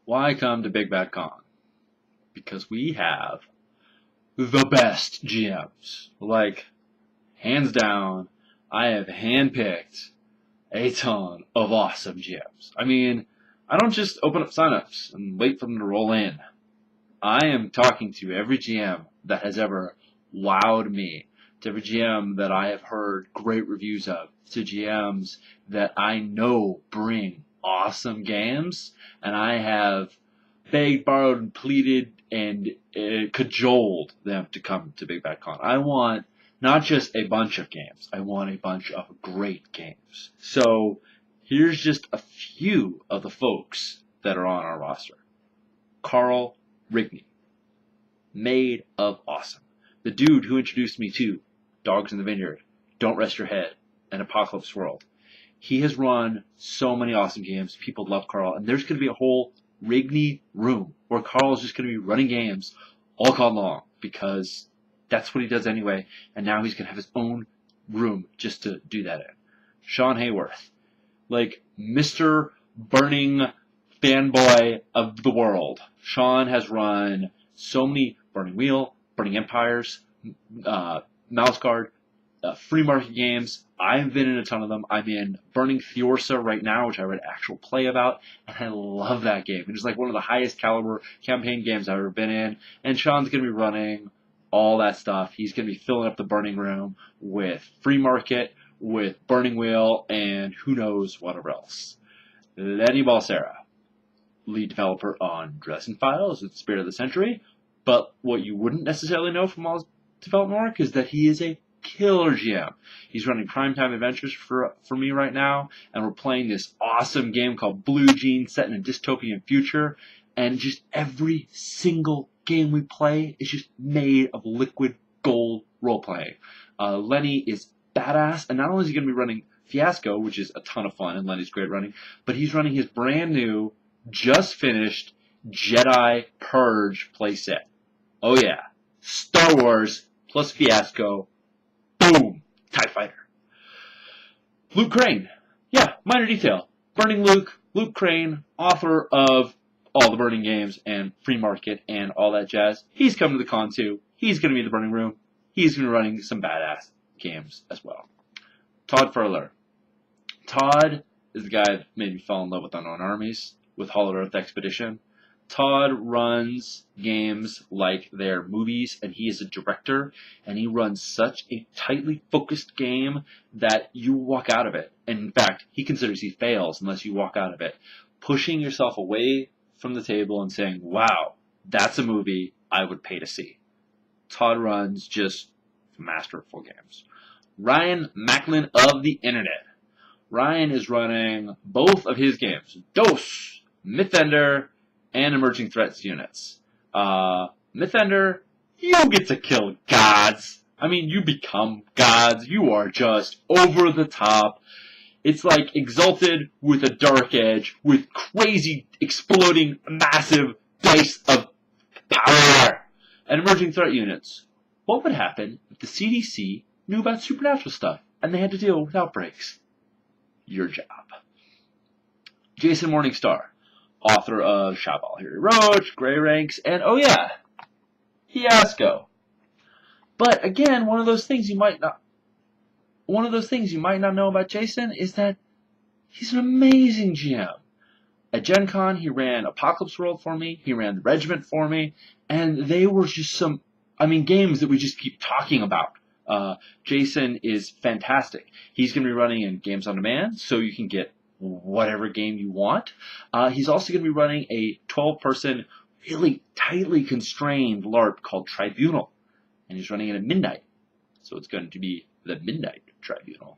Why come to Big Bad Con? Because we have the best GMs. Like, hands down, I have handpicked a ton of awesome GMs. I mean, I don't just open up signups and wait for them to roll in. I am talking to every GM that has ever wowed me, to every GM that I have heard great reviews of, to GMs that I know bring awesome games, and I have begged, borrowed, and pleaded and cajoled them to come to Big Bad Con. I want not just a bunch of games, I want a bunch of great games. So here's just a few of the folks that are on our roster. Carl Rigney, made of awesome. The dude who introduced me to Dogs in the Vineyard, Don't Rest Your Head, and Apocalypse World. He has run so many awesome games. People love Carl, and there's going to be a whole Rigney room where Carl is just going to be running games all con long because that's what he does anyway, and now he's going to have his own room just to do that in. Sean Hayworth, like Mr. Burning fanboy of the world. Sean has run so many Burning Wheel, Burning Empires, Mouse Guard, free market games. I've been in a ton of them. I'm in Burning Theorsa right now, which I read actual play about, and I love that game. It's like one of the highest caliber campaign games I've ever been in, and Sean's going to be running all that stuff. He's going to be filling up the Burning Room with free market, with Burning Wheel, and who knows whatever else. Lenny Ball, lead developer on Dressing Files and Spirit of the Century, but what you wouldn't necessarily know from all his development work is that he is a killer GM. He's running Primetime Adventures for me right now, and we're playing this awesome game called Blue Jeans set in a dystopian future, and just every single game we play is just made of liquid gold role-playing. Lenny is badass, and not only is he going to be running Fiasco, which is a ton of fun, and Lenny's great running, but he's running his brand new, just finished Jedi Purge playset. Oh yeah, Star Wars plus Fiasco. Boom! TIE Fighter. Luke Crane. Yeah, minor detail. Burning Luke Crane, author of all the Burning games and Free Market and all that jazz. He's coming to the con too. He's going to be in the Burning Room. He's going to be running some badass games as well. Todd Furler. Todd is the guy that made me fall in love with Unknown Armies, with Hollow Earth Expedition. Todd runs games like they're movies, and he is a director, and he runs such a tightly focused game that you walk out of it. And in fact, he considers he fails unless you walk out of it, pushing yourself away from the table and saying, wow, that's a movie I would pay to see. Todd runs just masterful games. Ryan Macklin of the Internet. Ryan is running both of his games, DOS, Mythender, and Emerging Threats units. Mythender, you get to kill gods. I mean, you become gods. You are just over the top. It's like Exalted with a dark edge, with crazy, exploding, massive dice of power. And Emerging Threat units. What would happen if the CDC knew about supernatural stuff and they had to deal with outbreaks? Your job. Jason Morningstar, author of Shotball Harry Roach, Grey Ranks, and oh yeah, Fiasco. But again, one of those things you might not know about Jason is that he's an amazing GM. At Gen Con, he ran Apocalypse World for me, he ran The Regiment for me, and they were just games that we just keep talking about. Jason is fantastic. He's going to be running in Games on Demand, so you can get whatever game you want. He's also going to be running a 12-person, really tightly constrained LARP called Tribunal, and he's running it at midnight, so it's going to be the Midnight Tribunal.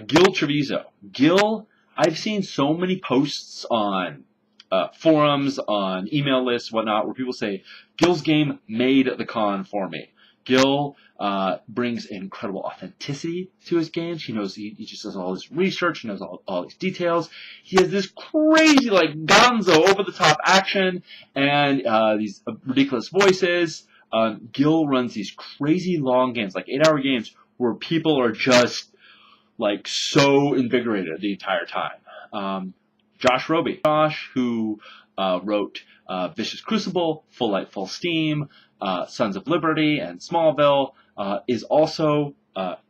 Gil Treviso. Gil, I've seen so many posts on forums, on email lists, whatnot, where people say, Gil's game made the con for me. Gil brings incredible authenticity to his games. He knows he just does all this research. He knows all these details. He has this crazy, like, gonzo, over-the-top action and these ridiculous voices. Gil runs these crazy long games, like 8-hour games, where people are just, like, so invigorated the entire time. Josh Roby. Josh, who wrote Vicious Crucible, Full Light, Full Steam, Sons of Liberty, and Smallville, is also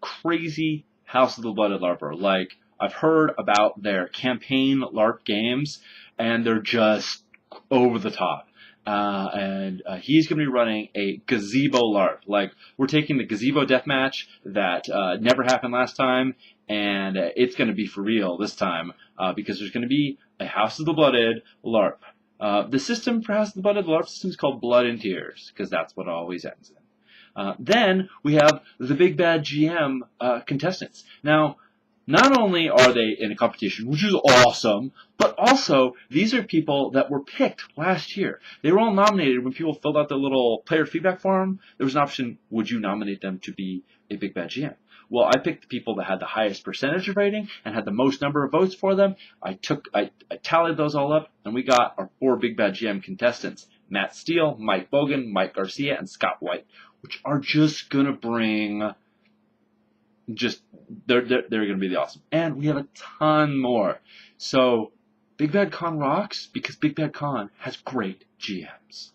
crazy House of the Blooded LARPer. Like, I've heard about their campaign LARP games, and they're just over the top. And he's going to be running a gazebo LARP. Like, we're taking the gazebo deathmatch that never happened last time, and it's going to be for real this time, because there's going to be a House of the Blooded LARP. The system for House of the Blooded LARP system is called Blood and Tears, because that's what it always ends in. Then we have the Big Bad GM contestants. Now, not only are they in a competition, which is awesome, but also these are people that were picked last year. They were all nominated when people filled out the little player feedback form. There was an option, would you nominate them to be a Big Bad GM? Well, I picked the people that had the highest percentage of rating and had the most number of votes for them. I tallied those all up, and we got our 4 Big Bad GM contestants: Matt Steele, Mike Bogan, Mike Garcia, and Scott White, which are just gonna bring they're going to be the awesome. And we have a ton more. So Big Bad Con rocks because Big Bad Con has great GMs.